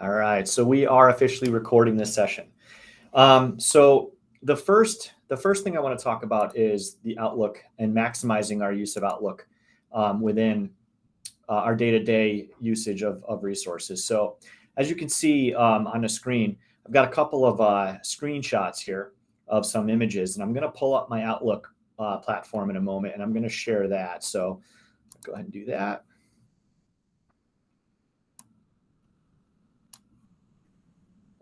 All right, so we are officially recording this session. So the first thing I want to talk about is the Outlook and maximizing our use of Outlook within our day-to-day usage of resources. So as you can see on the screen, I've got a couple of screenshots here of some images, and I'm going to pull up my Outlook platform in a moment, and I'm going to share that. So go ahead and do that.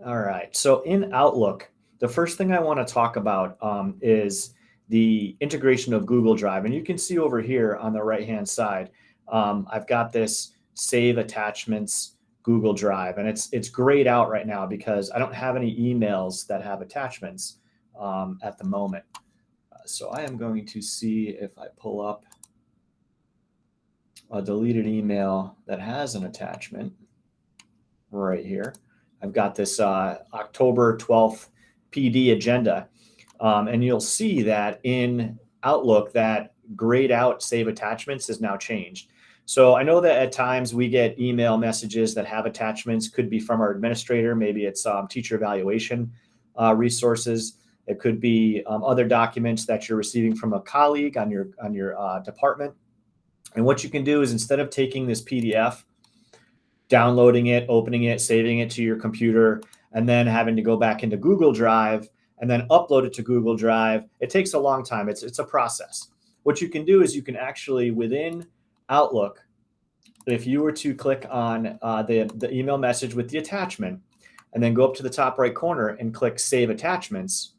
All right, so in Outlook, the first thing I want to talk about is the integration of Google Drive. And you can see over here on the right-hand side, I've got this Save Attachments Google Drive. And it's grayed out right now because I don't have any emails that have attachments at the moment. So I am going to see if I pull up a deleted email that has an attachment right here. I've got this October 12th PD agenda. And you'll see that in Outlook that grayed out Save Attachments is now changed. So I know that at times we get email messages that have attachments, could be from our administrator. Maybe it's teacher evaluation resources. It could be other documents that you're receiving from a colleague on your department. And what you can do is, instead of taking this PDF, downloading it, opening it, saving it to your computer, and then having to go back into Google Drive and then upload it to Google Drive, it takes a long time. It's a process. What you can do is you can actually, within Outlook, if you were to click on the email message with the attachment and then go up to the top right corner and click Save Attachments,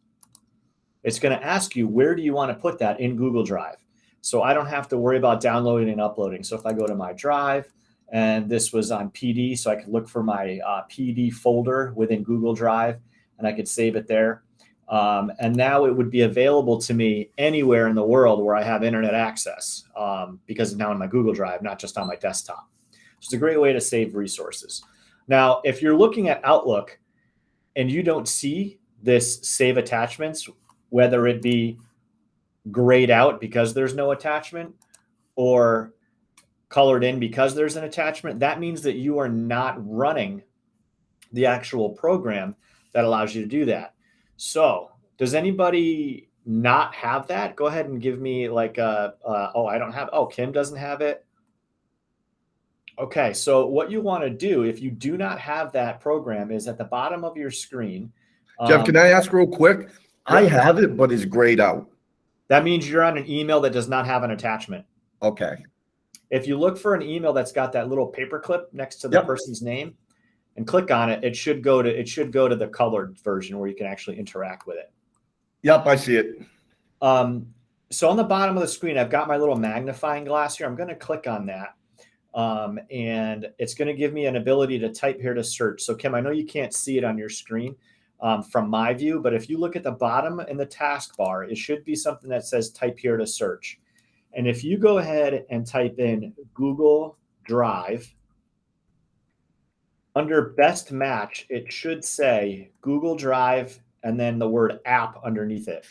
it's going to ask you, where do you want to put that in Google Drive? So I don't have to worry about downloading and uploading. So if I go to my Drive, and this was on PD, so I could look for my PD folder within Google Drive, and I could save it there. And now it would be available to me anywhere in the world where I have internet access, because it's now in my Google Drive, not just on my desktop. So it's a great way to save resources. Now, if you're looking at Outlook and you don't see this Save Attachments, whether it be grayed out because there's no attachment or colored in because there's an attachment, that means that you are not running the actual program that allows you to do that. So does anybody not have that? Go ahead and give me like oh, I don't have, oh, Kim doesn't have it. Okay, so what you want to do if you do not have that program is at the bottom of your screen. Jeff, can I ask real quick? I have it, but it's grayed out. That means you're on an email that does not have an attachment. Okay. If you look for an email that's got that little paperclip next to the person's name and click on it, it should go to the colored version where you can actually interact with it. Yep, I see it. So on the bottom of the screen, I've got my little magnifying glass here. I'm going to click on that. And it's going to give me an ability to type here to search. So Kim, I know you can't see it on your screen from my view, but if you look at the bottom in the taskbar, it should be something that says type here to search. And if you go ahead and type in Google Drive, under best match, it should say Google Drive and then the word app underneath it.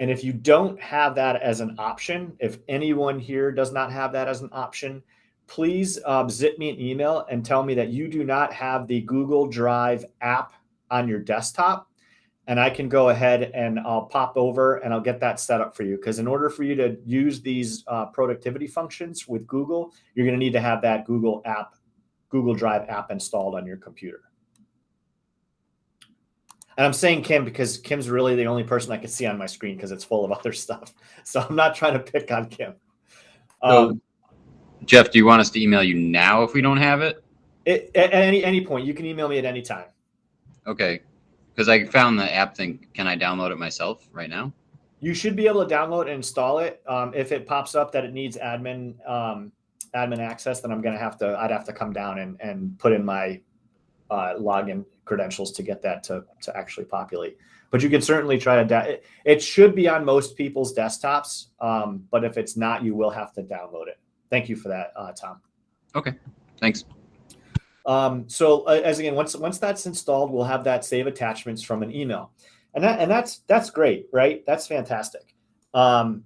And if you don't have that as an option, if anyone here does not have that as an option, please zip me an email and tell me that you do not have the Google Drive app on your desktop. And I can go ahead and I'll pop over and I'll get that set up for you. Because in order for you to use these productivity functions with Google, you're going to need to have that Google Drive app installed on your computer. And I'm saying Kim because Kim's really the only person I can see on my screen because it's full of other stuff. So I'm not trying to pick on Kim. So, Jeff, do you want us to email you now if we don't have it? At any point, you can email me at any time. Okay. Because I found the app thing. Can I download it myself right now? You should be able to download and install it. If it pops up that it needs admin access, then I'd have to come down and put in my login credentials to get that to actually populate. But you can certainly try to it should be on most people's desktops. But if it's not, you will have to download it. Thank you for that, Tom. Okay, thanks. So as again, once that's installed, we'll have that save attachments from an email, and that's great, right? That's fantastic. In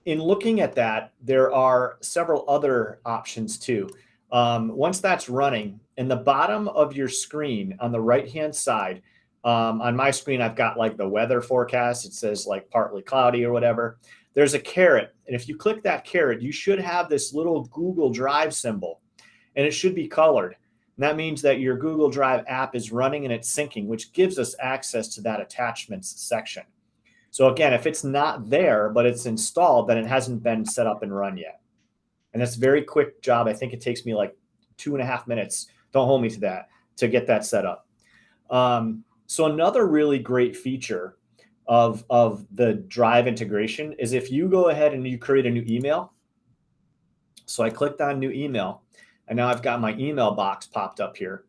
in looking at that, there are several other options too. Once that's running, in the bottom of your screen on the right-hand side, on my screen, I've got like the weather forecast. It says like partly cloudy or whatever. There's a caret. And if you click that caret, you should have this little Google Drive symbol, and it should be colored. And that means that your Google Drive app is running and it's syncing, which gives us access to that attachments section. So again, if it's not there, but it's installed, then it hasn't been set up and run yet. And that's a very quick job. I think it takes me like 2.5 minutes. Don't hold me to that, to get that set up. So another really great feature of the Drive integration is if you go ahead and you create a new email. So I clicked on new email, and now I've got my email box popped up here.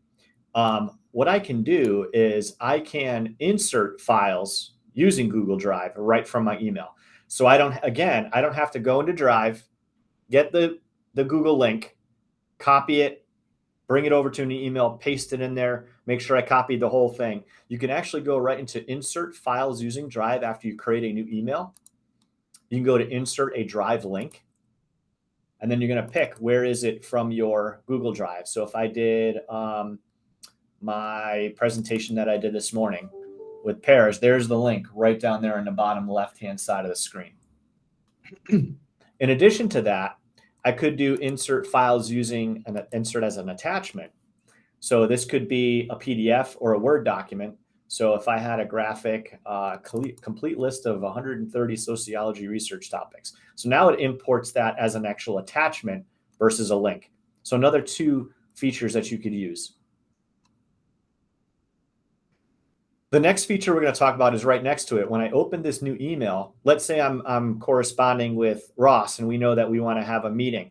What I can do is I can insert files using Google Drive right from my email. So I don't have to go into Drive, get the Google link, copy it, bring it over to an email, paste it in there, make sure I copied the whole thing. You can actually go right into insert files using Drive after you create a new email. You can go to insert a Drive link, and then you're going to pick where is it from your Google Drive. So if I did my presentation that I did this morning with pairs, there's the link right down there in the bottom left-hand side of the screen. In addition to that, I could do insert files using an insert as an attachment. So this could be a PDF or a Word document. So if I had a graphic, complete list of 130 sociology research topics. So now it imports that as an actual attachment versus a link. So another 2 features that you could use. The next feature we're going to talk about is right next to it. When I open this new email, let's say I'm corresponding with Ross, and we know that we want to have a meeting,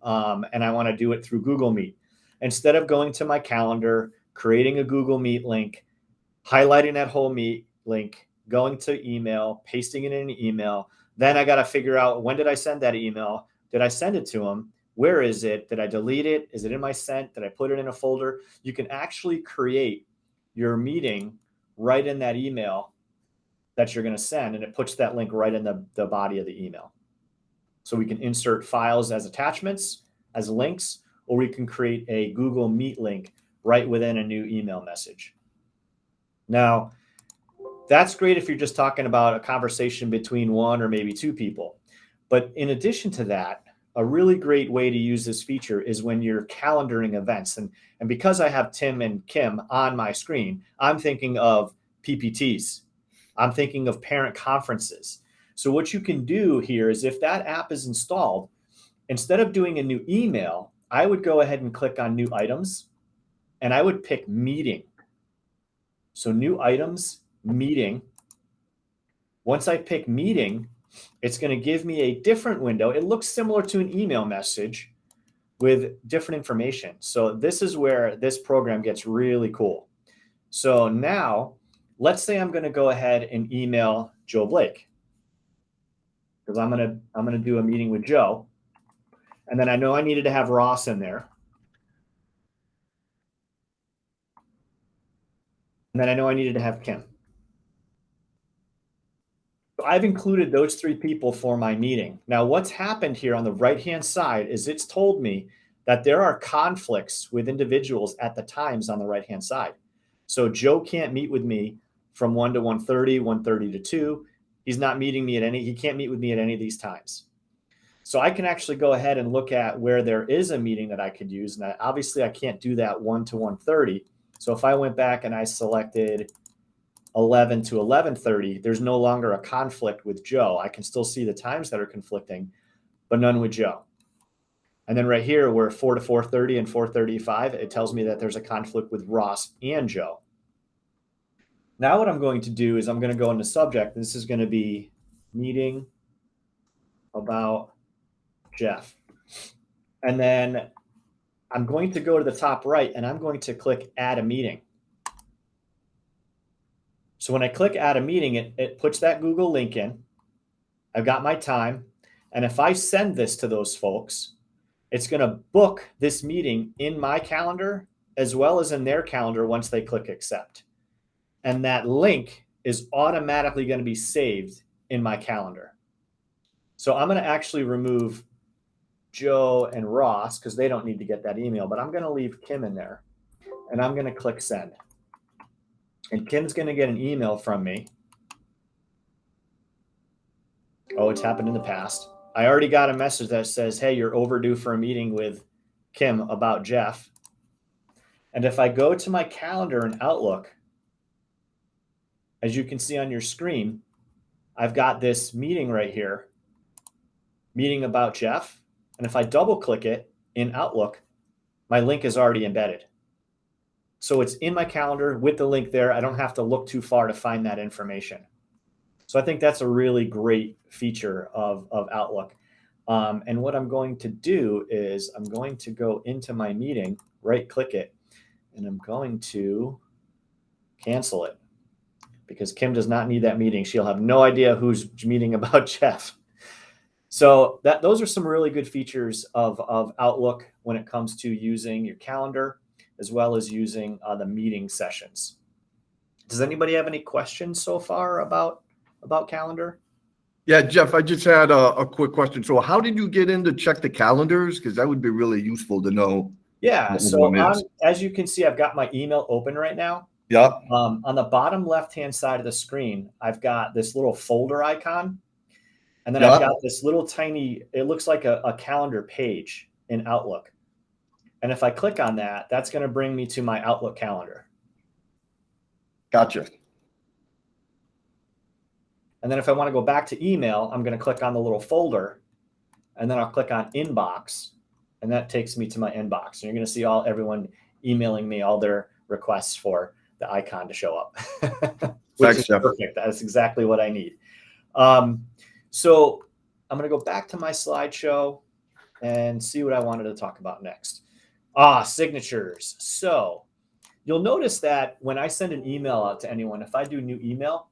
and I want to do it through Google Meet. Instead of going to my calendar, creating a Google Meet link, highlighting that whole Meet link, going to email, pasting it in an email, then I got to figure out, when did I send that email? Did I send it to him? Where is it? Did I delete it? Is it in my sent? Did I put it in a folder? You can actually create your meeting right in that email that you're going to send, and it puts that link right in the body of the email. So we can insert files as attachments, as links, or we can create a Google Meet link right within a new email message. Now, that's great if you're just talking about a conversation between 1 or maybe 2 people. But in addition to that, a really great way to use this feature is when you're calendaring events. And because I have Tim and Kim on my screen, I'm thinking of PPTs. I'm thinking of parent conferences. So what you can do here is, if that app is installed, instead of doing a new email, I would go ahead and click on new items, and I would pick meeting. So new items, meeting. Once I pick meeting, it's going to give me a different window. It looks similar to an email message with different information. So this is where this program gets really cool. So now, let's say I'm going to go ahead and email Joe Blake, because I'm going to do a meeting with Joe, and then I know I needed to have Ross in there, and then I know I needed to have Kim. So I've included those 3 people for my meeting. Now, what's happened here on the right-hand side is it's told me that there are conflicts with individuals at the times on the right-hand side. So Joe can't meet with me from 1 to 1:30, 1:30 to 2. He's not meeting me he can't meet with me at any of these times. So I can actually go ahead and look at where there is a meeting that I could use. And obviously I can't do that 1 to 1:30. So if I went back and I selected 11 to 11:30, there's no longer a conflict with Joe. I can still see the times that are conflicting, but none with Joe. And then right here, where 4 to 4:30 and 4:35, it tells me that there's a conflict with Ross and Joe. Now what I'm going to do is I'm going to go into subject. This is going to be meeting about Jeff. And then I'm going to go to the top right, and I'm going to click add a meeting. So when I click add a meeting, it puts that Google link in. I've got my time. And if I send this to those folks, it's going to book this meeting in my calendar as well as in their calendar once they click accept. And that link is automatically going to be saved in my calendar. So I'm going to actually remove Joe and Ross because they don't need to get that email, but I'm going to leave Kim in there, and I'm going to click send. And Kim's going to get an email from me. Oh, it's happened in the past. I already got a message that says, hey, you're overdue for a meeting with Kim about Jeff. And if I go to my calendar in Outlook, as you can see on your screen, I've got this meeting right here, meeting about Jeff. And if I double click it in Outlook, my link is already embedded. So it's in my calendar with the link there. I don't have to look too far to find that information. So I think that's a really great feature of Outlook. And what I'm going to do is I'm going to go into my meeting, right click it, and I'm going to cancel it because Kim does not need that meeting. She'll have no idea who's meeting about Jeff. So those are some really good features of Outlook when it comes to using your calendar as well as using the meeting sessions. Does anybody have any questions so far about calendar? Yeah, Jeff, I just had a quick question. So how did you get in to check the calendars? Because that would be really useful to know. Yeah, so as you can see, I've got my email open right now. Yeah. On the bottom left-hand side of the screen, I've got this little folder icon. And then I've got this little tiny, it looks like a calendar page in Outlook. And if I click on that, that's going to bring me to my Outlook calendar. Gotcha. And then if I want to go back to email, I'm going to click on the little folder, and then I'll click on inbox, and that takes me to my inbox. And you're going to see everyone emailing me all their requests for the icon to show up. Which is perfect. That's exactly what I need. So I'm going to go back to my slideshow and see what I wanted to talk about next. Signatures. So you'll notice that when I send an email out to anyone, if I do new email,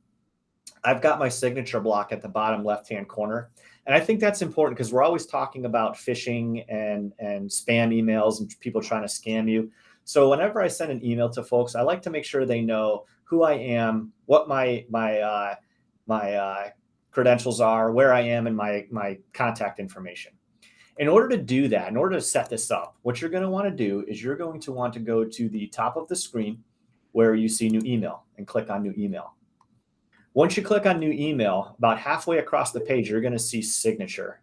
I've got my signature block at the bottom left-hand corner. And I think that's important because we're always talking about phishing and spam emails and people trying to scam you. So whenever I send an email to folks, I like to make sure they know who I am, what my credentials are, where I am, and my contact information. In order to do that, in order to set this up, what you're going to want to do is you're going to want to go to the top of the screen where you see new email and click on new email. Once you click on new email, about halfway across the page, you're going to see signature.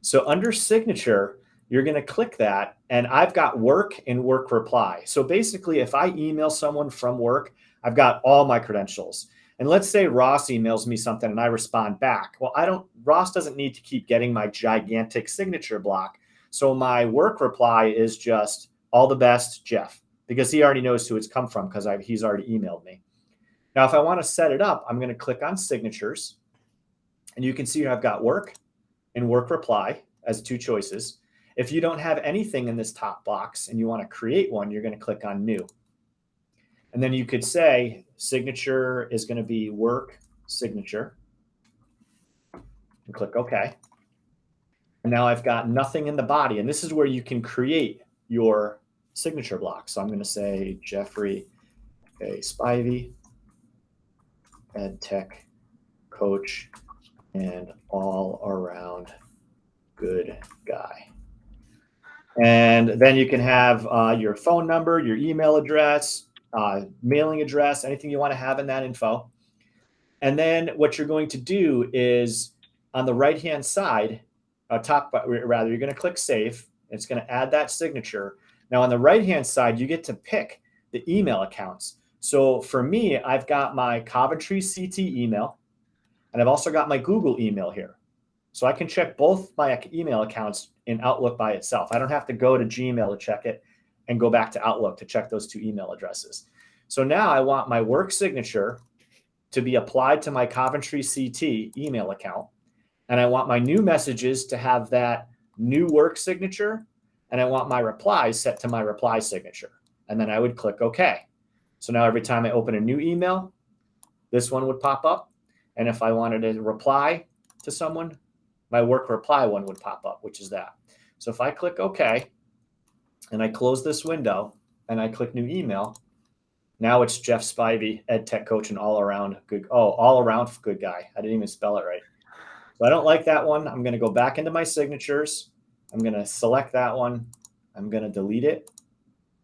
So under signature, you're going to click that, and I've got work and work reply. So basically, if I email someone from work, I've got all my credentials. And let's say Ross emails me something and I respond back. Well, Ross doesn't need to keep getting my gigantic signature block. So my work reply is just all the best, Jeff, because he already knows who it's come from because he's already emailed me. Now, if I want to set it up, I'm going to click on signatures, and you can see I've got work and work reply as two choices. If you don't have anything in this top box and you want to create one, you're going to click on new. And then you could say signature is going to be work signature and click OK. And now I've got nothing in the body. And this is where you can create your signature block. So I'm going to say Jeffrey A. Spivey, ed tech coach, and all around good guy. And then you can have your phone number, your email address, mailing address, anything you want to have in that info. And then what you're going to do is on the right-hand side, you're going to click save. It's going to add that signature. Now on the right-hand side, you get to pick the email accounts. So for me, I've got my Coventry CT email, and I've also got my Google email here. So I can check both my email accounts in Outlook by itself. I don't have to go to Gmail to check it and go back to Outlook to check those two email addresses. So now I want my work signature to be applied to my Coventry CT email account. And I want my new messages to have that new work signature. And I want my replies set to my reply signature. And then I would click OK. So now every time I open a new email, this one would pop up. And if I wanted to reply to someone, my work reply one would pop up, which is that. So if I click OK, and I close this window, and I click new email, now it's Jeff Spivey, ed tech coach, and all around good guy. I didn't even spell it right. So I don't like that one. I'm going to go back into my signatures. I'm going to select that one. I'm going to delete it.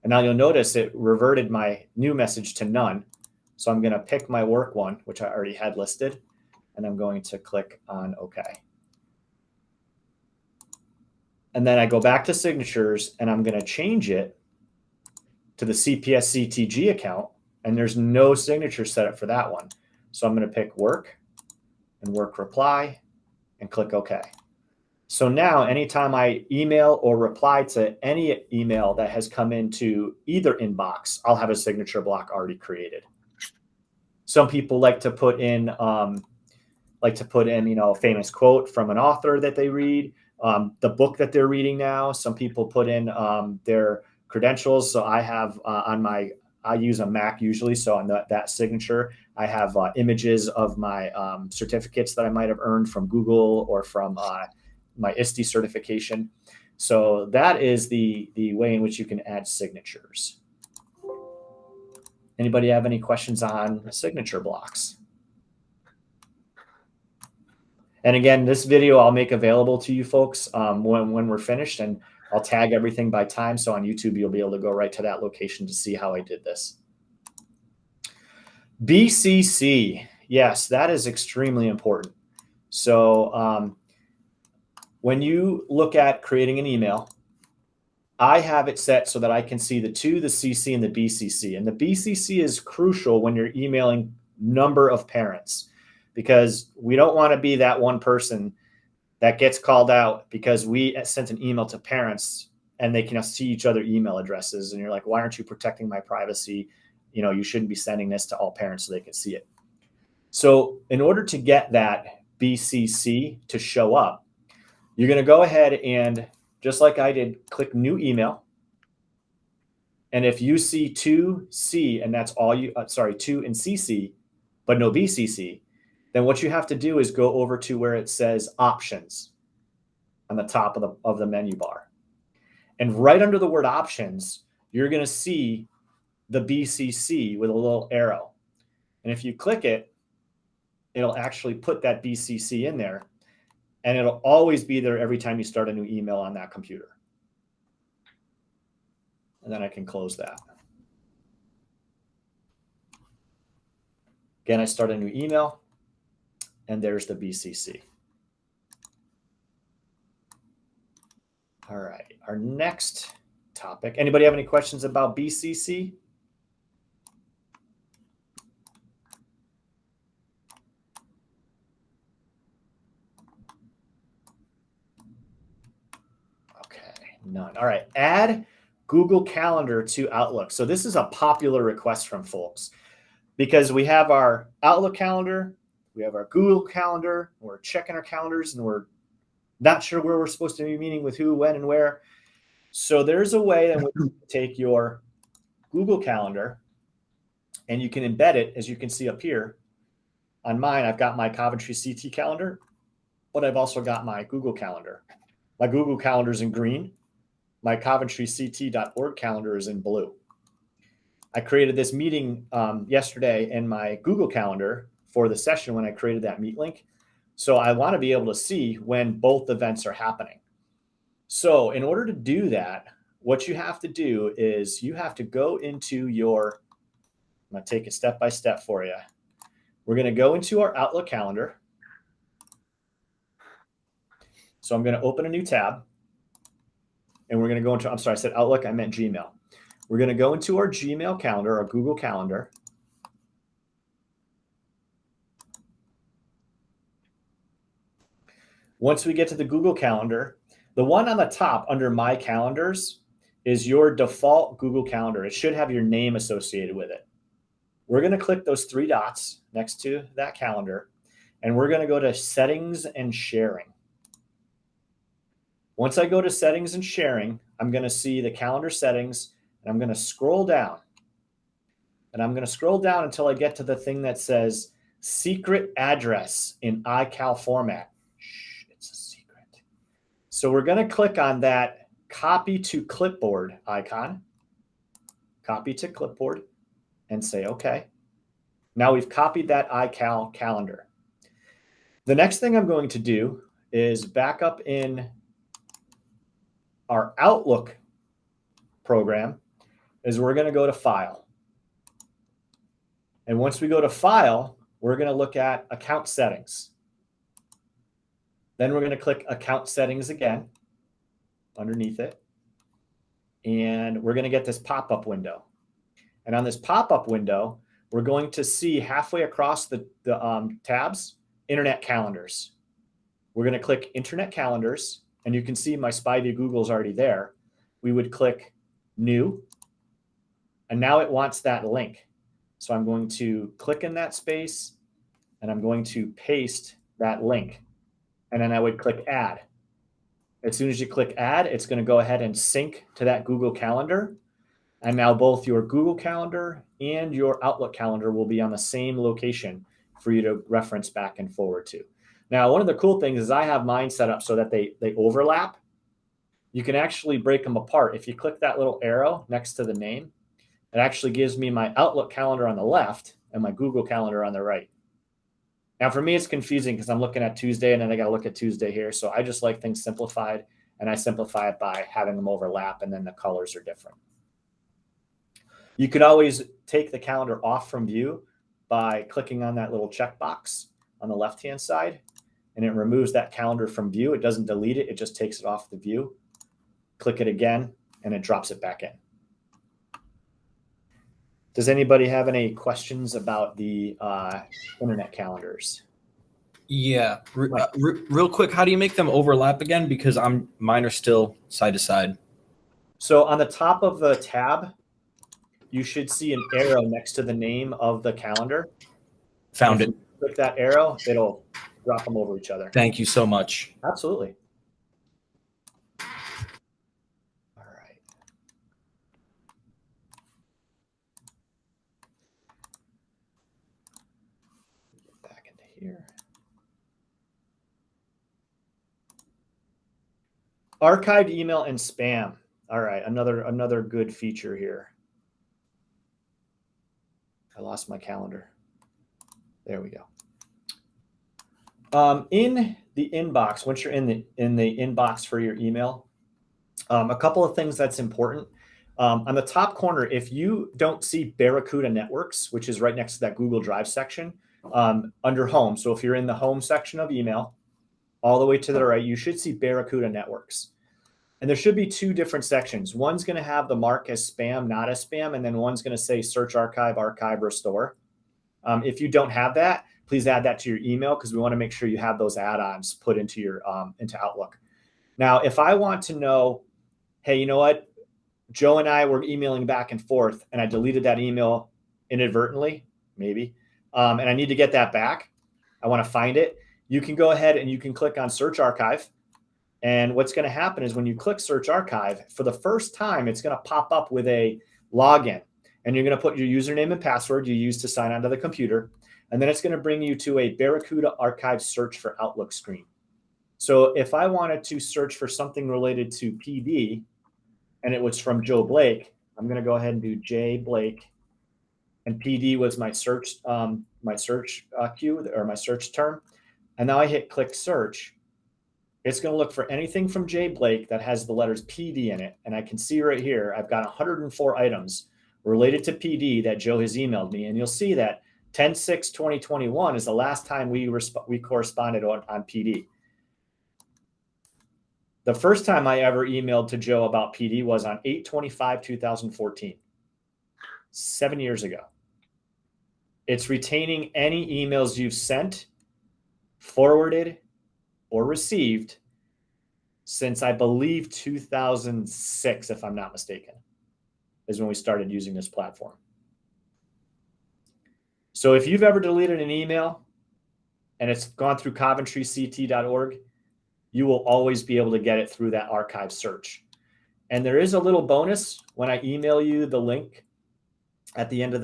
And now you'll notice it reverted my new message to none. So I'm going to pick my work one, which I already had listed, and I'm going to click on OK. And then I go back to signatures, and I'm going to change it to the CPS CTG account, and there's no signature set up for that one. So I'm going to pick work and work reply and click OK. So now anytime I email or reply to any email that has come into either inbox, I'll have a signature block already created. Some people like to put in, a famous quote from an author that they read, the book that they're reading now. Some people put in their credentials. So I have I use a Mac usually. So on that signature, I have images of my certificates that I might have earned from Google or from my ISTE certification. So that is the way in which you can add signatures. Anybody have any questions on signature blocks? And again, this video I'll make available to you folks when we're finished, and I'll tag everything by time. So on YouTube, you'll be able to go right to that location to see how I did this. BCC. Yes, that is extremely important. So when you look at creating an email, I have it set so that I can see the to, the CC, and the BCC. And the BCC is crucial when you're emailing number of parents, because we don't want to be that one person that gets called out because we sent an email to parents and they can see each other email addresses. And you're like, why aren't you protecting my privacy? You shouldn't be sending this to all parents so they can see it. So in order to get that BCC to show up, you're going to go ahead and, just like I did, click new email. And if you see to C, and that's all you, to and CC, but no BCC, then what you have to do is go over to where it says options on the top of the menu bar. And right under the word options, you're going to see the BCC with a little arrow. And if you click it, it'll actually put that BCC in there. And it'll always be there every time you start a new email on that computer. And then I can close that. Again, I start a new email, and there's the BCC. All right, our next topic. Anybody have any questions about BCC? None. All right. Add Google Calendar to Outlook. So this is a popular request from folks because we have our Outlook calendar, we have our Google Calendar, we're checking our calendars, and we're not sure where we're supposed to be meeting with who, when, and where. So there's a way in which you can take your Google Calendar and you can embed it, as you can see up here. On mine, I've got my Coventry CT calendar, but I've also got my Google Calendar. My Google Calendar is in green. My CoventryCT.org calendar is in blue. I created this meeting yesterday in my Google Calendar for the session when I created that meet link. So I want to be able to see when both events are happening. So in order to do that, what you have to do is you have to go into your, I'm going to take it step by step for you. We're going to go into our Outlook calendar. So I'm going to open a new tab. And we're going to go into, I'm sorry, I said Outlook, I meant Gmail. We're going to go into our Gmail calendar, our Google Calendar. Once we get to the Google Calendar, the one on the top under My Calendars is your default Google Calendar. It should have your name associated with it. We're going to click those three dots next to that calendar, and we're going to go to Settings and Sharing. Once I go to settings and sharing, I'm going to see the calendar settings, and I'm going to scroll down. And I'm going to scroll down until I get to the thing that says secret address in iCal format. Shh, it's a secret. So we're going to click on that copy to clipboard icon, copy to clipboard, and say, okay. Now we've copied that iCal calendar. The next thing I'm going to do is back up in our Outlook program is we're going to go to File. And once we go to File, we're going to look at Account Settings. Then we're going to click Account Settings again underneath it. And we're going to get this pop-up window. And on this pop-up window, we're going to see halfway across the tabs, Internet Calendars. We're going to click Internet Calendars, and you can see my Spivey Google is already there. We would click New, and now it wants that link. So I'm going to click in that space, and I'm going to paste that link. And then I would click Add. As soon as you click Add, it's going to go ahead and sync to that Google Calendar. And now both your Google Calendar and your Outlook calendar will be on the same location for you to reference back and forward to. Now, one of the cool things is I have mine set up so that they overlap. You can actually break them apart. If you click that little arrow next to the name, it actually gives me my Outlook calendar on the left and my Google Calendar on the right. Now, for me, it's confusing because I'm looking at Tuesday and then I got to look at Tuesday here. So I just like things simplified, and I simplify it by having them overlap, and then the colors are different. You could always take the calendar off from view by clicking on that little checkbox on the left-hand side, and it removes that calendar from view. It doesn't delete it. It just takes it off the view. Click it again, and it drops it back in. Does anybody have any questions about the internet calendars? Yeah, real quick, how do you make them overlap again? Because mine are still side to side. So on the top of the tab, you should see an arrow next to the name of the calendar. Found it. Click that arrow, it'll drop them over each other. Thank you so much. Absolutely. All right. Get back into here. Archived email and spam. All right, another good feature here. I lost my calendar. There we go. In the inbox, once you're in the inbox for your email, a couple of things that's important. On the top corner, if you don't see Barracuda Networks, which is right next to that Google Drive section, under Home. So if you're in the Home section of email, all the way to the right, you should see Barracuda Networks. And there should be two different sections. One's going to have the mark as spam, not as spam, and then one's going to say search, archive, restore. If you don't have that, please add that to your email because we want to make sure you have those add-ons put into your into Outlook. Now, if I want to know, hey, you know what? Joe and I were emailing back and forth, and I deleted that email inadvertently, maybe, and I need to get that back. I want to find it. You can go ahead and you can click on Search Archive. And what's going to happen is when you click Search Archive, for the first time, it's going to pop up with a login. And you're going to put your username and password you use to sign onto the computer. And then it's going to bring you to a Barracuda Archive search for Outlook screen. So if I wanted to search for something related to PD, and it was from Joe Blake, I'm going to go ahead and do J Blake. And PD was my search queue or my search term. And now I hit click search. It's going to look for anything from J Blake that has the letters PD in it. And I can see right here, I've got 104 items related to PD that Joe has emailed me. And you'll see that 10/6/2021 is the last time we corresponded on PD. The first time I ever emailed to Joe about PD was on 8/25/2014, 7 years ago. It's retaining any emails you've sent, forwarded, or received since I believe 2006, if I'm not mistaken, is when we started using this platform. So if you've ever deleted an email and it's gone through coventryct.org, you will always be able to get it through that archive search. And there is a little bonus when I email you the link at the end of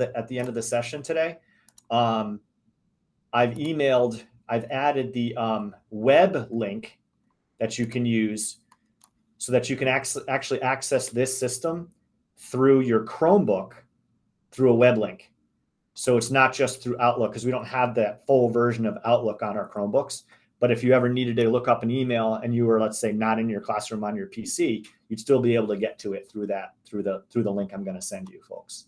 the session today. I've added the web link that you can use so that you can actually access this system through your Chromebook through a web link. So it's not just through Outlook, because we don't have that full version of Outlook on our Chromebooks. But if you ever needed to look up an email and you were, let's say, not in your classroom on your PC, you'd still be able to get to it through the link I'm going to send you, folks.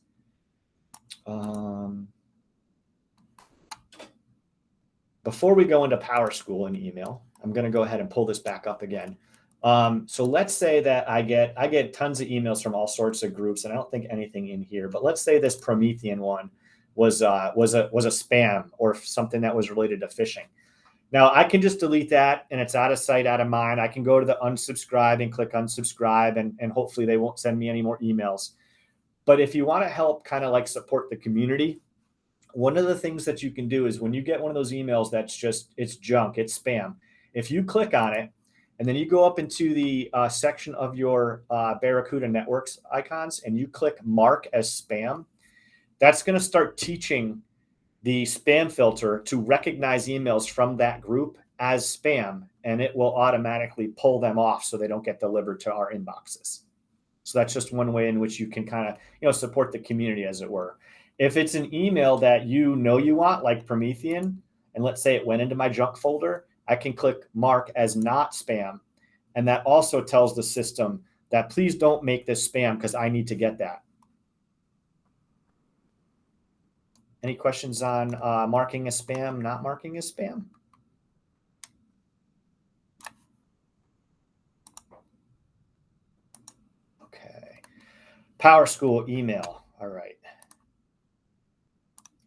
Before we go into PowerSchool and email, I'm going to go ahead and pull this back up again. So let's say that I get tons of emails from all sorts of groups, and I don't think anything in here. But let's say this Promethean one was a spam or something that was related to phishing. Now I can just delete that, and it's out of sight, out of mind. I can go to the unsubscribe and click unsubscribe, and hopefully they won't send me any more emails. But if you want to help kind of like support the community, one of the things that you can do is when you get one of those emails that's just, it's junk, it's spam. If you click on it, and then you go up into the section of your Barracuda Networks icons, and you click mark as spam, that's going to start teaching the spam filter to recognize emails from that group as spam, and it will automatically pull them off so they don't get delivered to our inboxes. So that's just one way in which you can kind of, support the community, as it were. If it's an email that you want, like Promethean, and let's say it went into my junk folder, I can click mark as not spam. And that also tells the system that please don't make this spam because I need to get that. Any questions on marking as spam, not marking as spam? Okay. PowerSchool email. All right.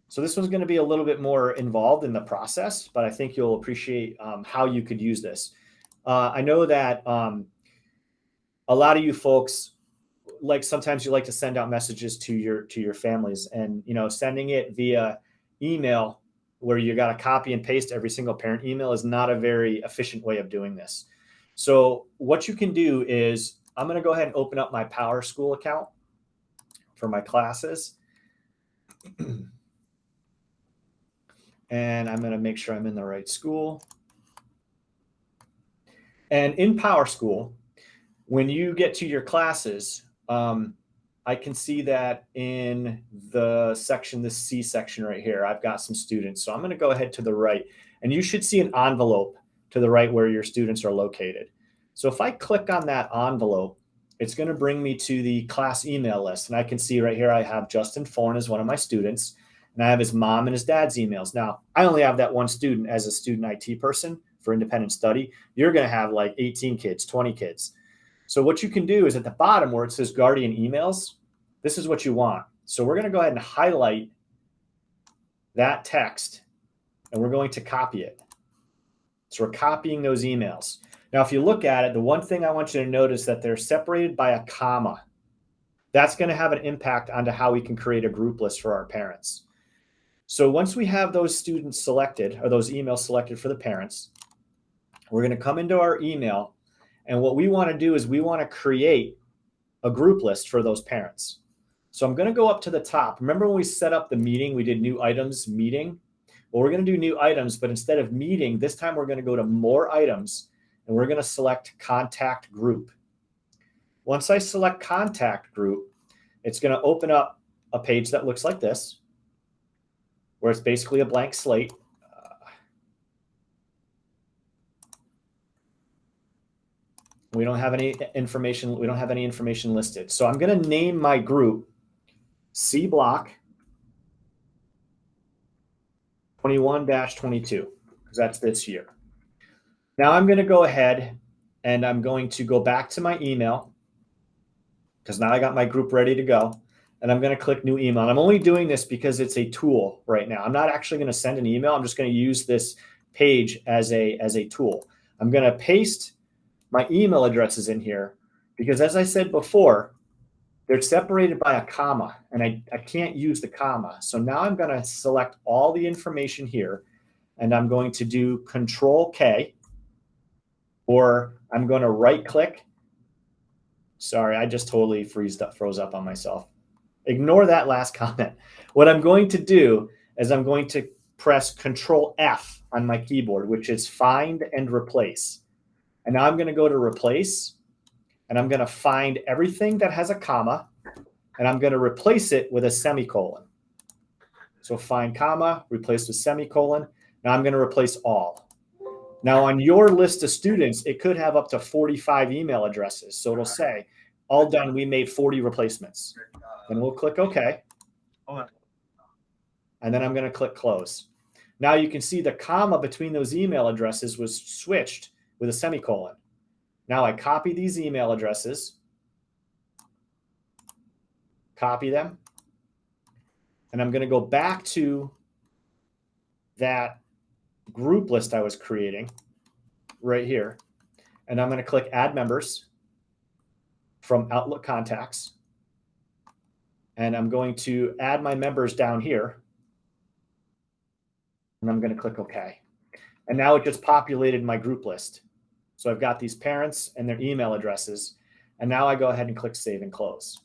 So this one's going to be a little bit more involved in the process, but I think you'll appreciate how you could use this. I know that a lot of you folks, like sometimes you like to send out messages to your families, and sending it via email where you got to copy and paste every single parent email is not a very efficient way of doing this. So what you can do is I'm going to go ahead and open up my PowerSchool account for my classes. And I'm going to make sure I'm in the right school. And in PowerSchool, when you get to your classes, I can see that in the section, the C section right here, I've got some students. So I'm going to go ahead to the right, and you should see an envelope to the right where your students are located. So if I click on that envelope, it's going to bring me to the class email list. And I can see right here, I have Justin Forn as one of my students, and I have his mom and his dad's emails. Now, I only have that one student as a student IT person for independent study. You're going to have like 18 kids, 20 kids. So what you can do is at the bottom where it says Guardian emails, this is what you want. So we're going to go ahead and highlight that text, and we're going to copy it. So we're copying those emails. Now, if you look at it, the one thing I want you to notice that they're separated by a comma. That's going to have an impact onto how we can create a group list for our parents. So once we have those students selected, or those emails selected for the parents, we're going to come into our email. And what we want to do is we want to create a group list for those parents. So I'm going to go up to the top. Remember when we set up the meeting, we did new items, meeting? Well, we're going to do new items, but instead of meeting, this time we're going to go to more items, and we're going to select contact group. Once I select contact group, it's going to open up a page that looks like this, where it's basically a blank slate. We don't have any information. We don't have any information listed. So I'm going to name my group C Block 21-22, because that's this year. Now I'm going to go ahead and I'm going to go back to my email, because now I got my group ready to go. And I'm going to click new email. And I'm only doing this because it's a tool right now. I'm not actually going to send an email. I'm just going to use this page as a tool. I'm going to paste my email addresses in here because, as I said before, they're separated by a comma, and I can't use the comma. So now I'm going to select all the information here, and I'm going to do Control K, or I'm going to right click. Sorry, I just totally froze up on myself. Ignore that last comment. What I'm going to do is I'm going to press Control F on my keyboard, which is find and replace. And now I'm going to go to replace, and I'm going to find everything that has a comma, and I'm going to replace it with a semicolon. So find comma, replace with semicolon. Now I'm going to replace all. Now on your list of students, it could have up to 45 email addresses. So it'll say, all done, we made 40 replacements. Then we'll click OK. And then I'm going to click close. Now you can see the comma between those email addresses was switched with a semicolon. Now I copy these email addresses, copy them, and I'm going to go back to that group list I was creating right here. And I'm going to click Add Members from Outlook Contacts. And I'm going to add my members down here. And I'm going to click OK. And now it just populated my group list. So I've got these parents and their email addresses. And now I go ahead and click Save and Close.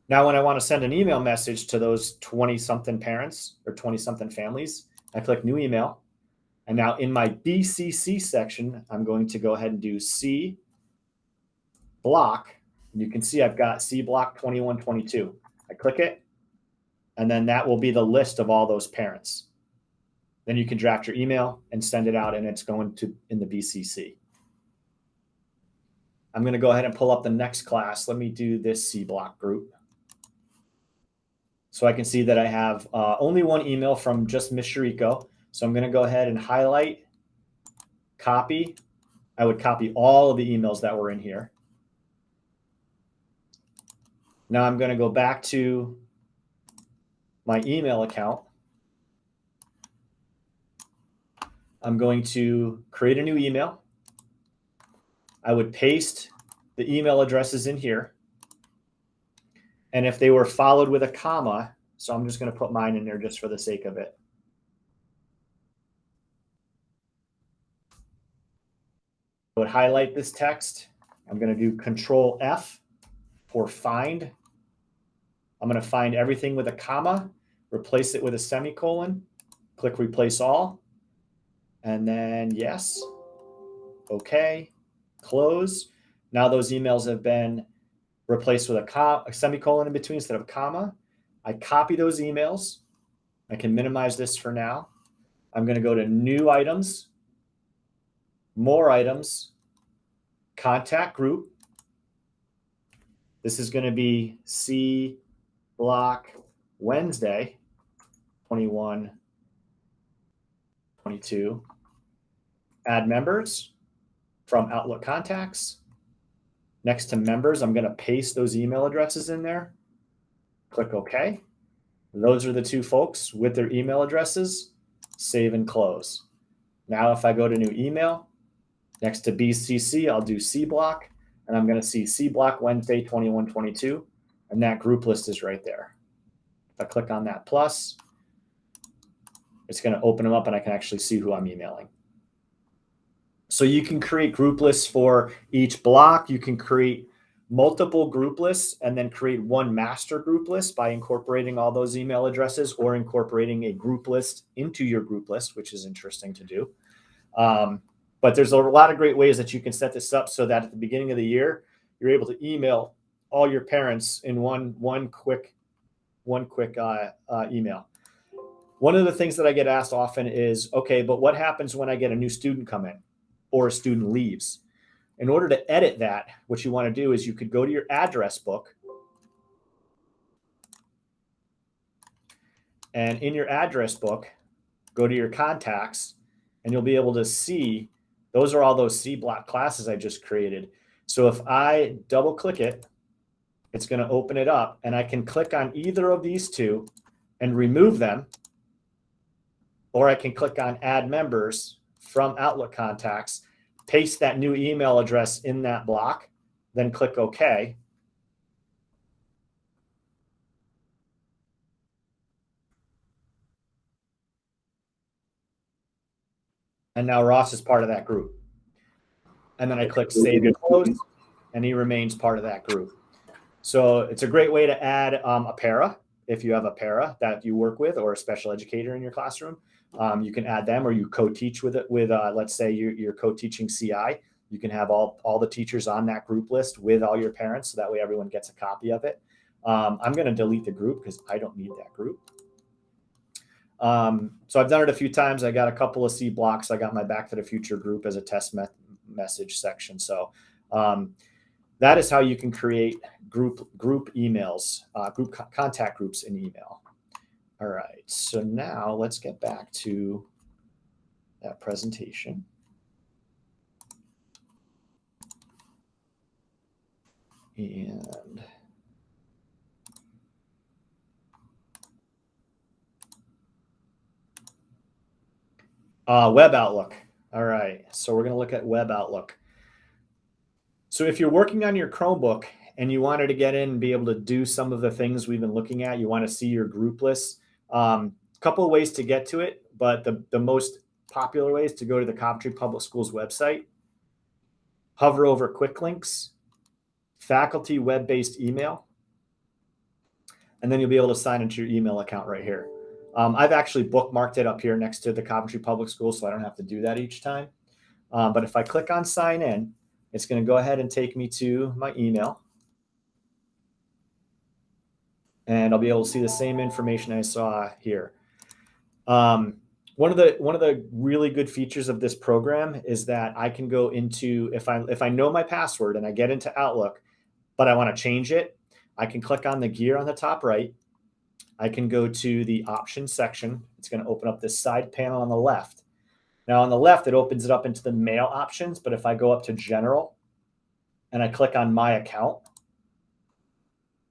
Now when I want to send an email message to those 20-something parents or 20-something families, I click New Email. And now in my BCC section, I'm going to go ahead and do C block. And you can see I've got C block 2122. I click it. And then that will be the list of all those parents. Then you can draft your email and send it out, and it's going to in the BCC. I'm going to go ahead and pull up the next class. Let me do this C block group. So I can see that I have only one email from just Ms. Shariko. So I'm going to go ahead and highlight, copy. I would copy all of the emails that were in here. Now I'm going to go back to my email account. I'm going to create a new email. I would paste the email addresses in here. And if they were followed with a comma, so I'm just going to put mine in there just for the sake of it. I would highlight this text. I'm going to do Control F for find. I'm going to find everything with a comma, replace it with a semicolon, click Replace All, and then yes, OK, close. Now those emails have been replaced with a semicolon in between instead of a comma. I copy those emails. I can minimize this for now. I'm going to go to New Items, More Items, Contact Group. This is going to be C block Wednesday, 21, 22. Add members from Outlook Contacts. Next to members, I'm going to paste those email addresses in there. Click OK. Those are the two folks with their email addresses. Save and close. Now if I go to new email, next to BCC, I'll do C block. And I'm going to see C block Wednesday 2122. And that group list is right there. If I click on that plus, it's going to open them up and I can actually see who I'm emailing. So you can create group lists for each block. You can create multiple group lists and then create one master group list by incorporating all those email addresses or incorporating a group list into your group list, which is interesting to do. But there's a lot of great ways that you can set this up so that at the beginning of the year, you're able to email all your parents in one quick email. One of the things that I get asked often is, okay, but what happens when I get a new student come in or a student leaves? In order to edit that, what you want to do is you could go to your address book. And in your address book, go to your contacts, and you'll be able to see those are all those C block classes I just created. So if I double click it, it's going to open it up, and I can click on either of these two and remove them, or I can click on Add Members from Outlook Contacts, paste that new email address in that block, then click OK. And now Ross is part of that group. And then I click Save and Close, and he remains part of that group. So it's a great way to add a para. If you have a para that you work with or a special educator in your classroom, you can add them, or you co-teach with it with, let's say you're co-teaching CI. You can have all the teachers on that group list with all your parents, so that way everyone gets a copy of it. I'm going to delete the group because I don't need that group. So I've done it a few times. I got a couple of C blocks. I got my Back to the Future group as a test message section. So that is how you can create group emails, contact groups in email. All right. So now let's get back to that presentation. And Web Outlook. All right. So we're going to look at Web Outlook. So if you're working on your Chromebook and you wanted to get in and be able to do some of the things we've been looking at, you want to see your group lists, a couple of ways to get to it, but the most popular way is to go to the Coventry Public Schools website, hover over quick links, faculty web-based email, and then you'll be able to sign into your email account right here. I've actually bookmarked it up here next to the Coventry Public Schools, so I don't have to do that each time. But if I click on sign in, it's going to go ahead and take me to my email. And I'll be able to see the same information I saw here. One of the really good features of this program is that I can go into, if I know my password and I get into Outlook, but I want to change it, I can click on the gear on the top right. I can go to the options section. It's going to open up this side panel on the left. Now on the left, it opens it up into the mail options. But if I go up to general and I click on my account,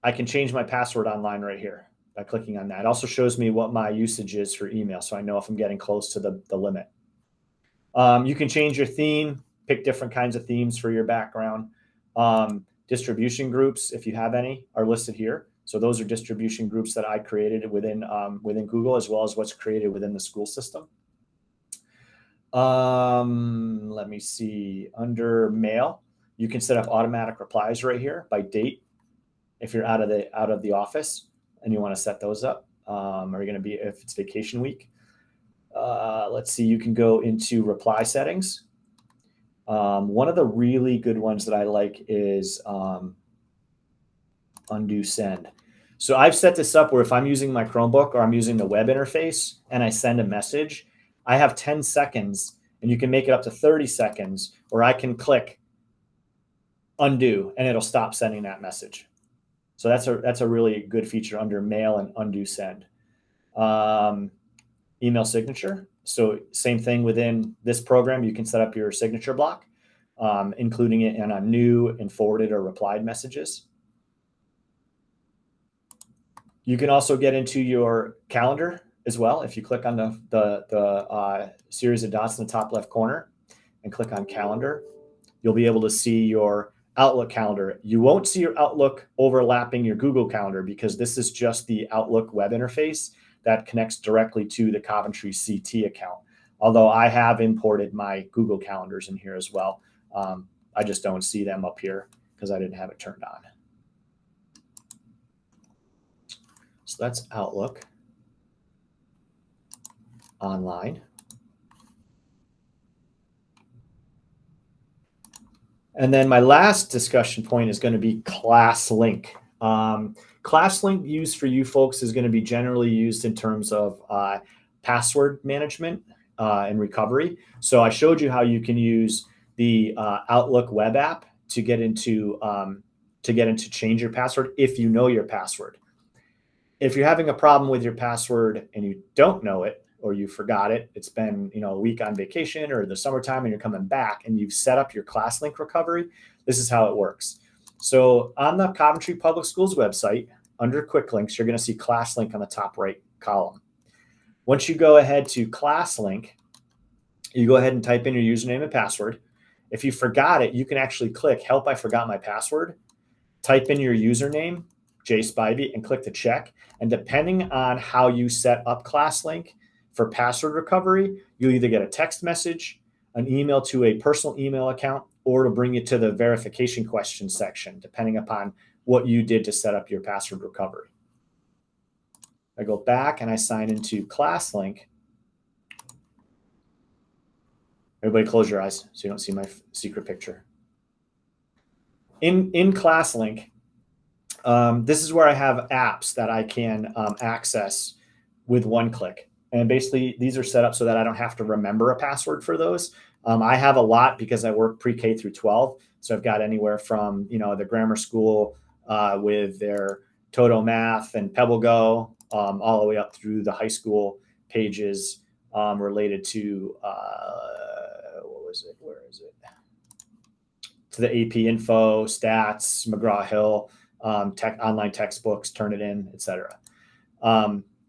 I can change my password online right here by clicking on that. It also shows me what my usage is for email, so I know if I'm getting close to the limit. You can change your theme, pick different kinds of themes for your background. Distribution groups, if you have any, are listed here. So those are distribution groups that I created within Google, as well as what's created within the school system. Let me see. Under mail, you can set up automatic replies right here by date. If you're out of the office and you want to set those up, are you going to be, if it's vacation week? Let's see. You can go into reply settings. One of the really good ones that I like is undo send. So I've set this up where if I'm using my Chromebook or I'm using the web interface and I send a message, I have 10 seconds, and you can make it up to 30 seconds, where I can click undo and it'll stop sending that message. So that's a really good feature under mail and undo send. Email signature. So same thing within this program, you can set up your signature block, including it in a new and forwarded or replied messages. You can also get into your calendar as well. If you click on the series of dots in the top left corner and click on calendar, you'll be able to see your Outlook calendar. You won't see your Outlook overlapping your Google Calendar because this is just the Outlook web interface that connects directly to the Coventry CT account. Although I have imported my Google calendars in here as well. I just don't see them up here because I didn't have it turned on. So that's Outlook online. And then my last discussion point is going to be ClassLink. ClassLink used for you folks is going to be generally used in terms of password management and recovery. So I showed you how you can use the Outlook web app to get into change your password if you know your password. If you're having a problem with your password and you don't know it, or you forgot it, it's been a week on vacation or the summertime and you're coming back and you've set up your ClassLink recovery, this is how it works. So on the Coventry Public Schools website, under quick links, you're going to see ClassLink on the top right column. Once you go ahead to ClassLink, you go ahead and type in your username and password. If you forgot it, you can actually click help, I forgot my password, type in your username, JSpivey, and click to check. And depending on how you set up ClassLink for password recovery, you'll either get a text message, an email to a personal email account, or to bring you to the verification question section, depending upon what you did to set up your password recovery. I go back and I sign into ClassLink. Everybody close your eyes so you don't see my secret picture. In ClassLink, This is where I have apps that I can access with one click. And basically, these are set up so that I don't have to remember a password for those. I have a lot because I work pre-K through 12. So I've got anywhere from, the grammar school with their Toto Math and PebbleGo, all the way up through the high school pages related to, what was it? Where is it? To the AP info, stats, McGraw-Hill, online textbooks, Turnitin, etc.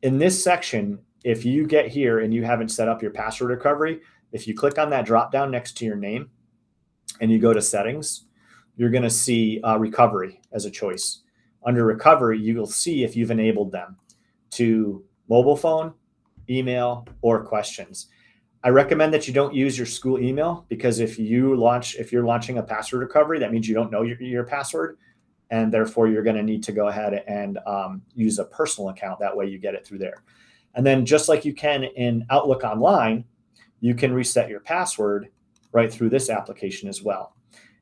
In this section, if you get here and you haven't set up your password recovery, if you click on that drop down next to your name and you go to settings, you're going to see recovery as a choice. Under recovery, you will see if you've enabled them to mobile phone, email, or questions. I recommend that you don't use your school email, because if you're launching a password recovery, that means you don't know your password. And therefore, you're going to need to go ahead and use a personal account. That way you get it through there. And then just like you can in Outlook Online, you can reset your password right through this application as well.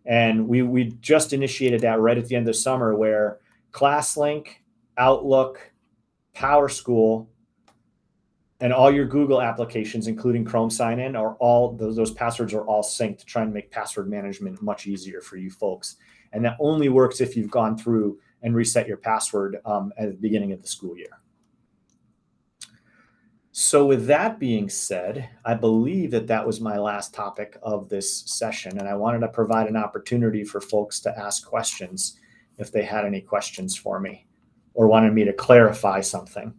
And we just initiated that right at the end of summer, where ClassLink, Outlook, PowerSchool, and all your Google applications, including Chrome sign-in, are all those passwords are all synced to try and make password management much easier for you folks. And that only works if you've gone through and reset your password at the beginning of the school year. So with that being said, I believe that was my last topic of this session, and I wanted to provide an opportunity for folks to ask questions if they had any questions for me or wanted me to clarify something.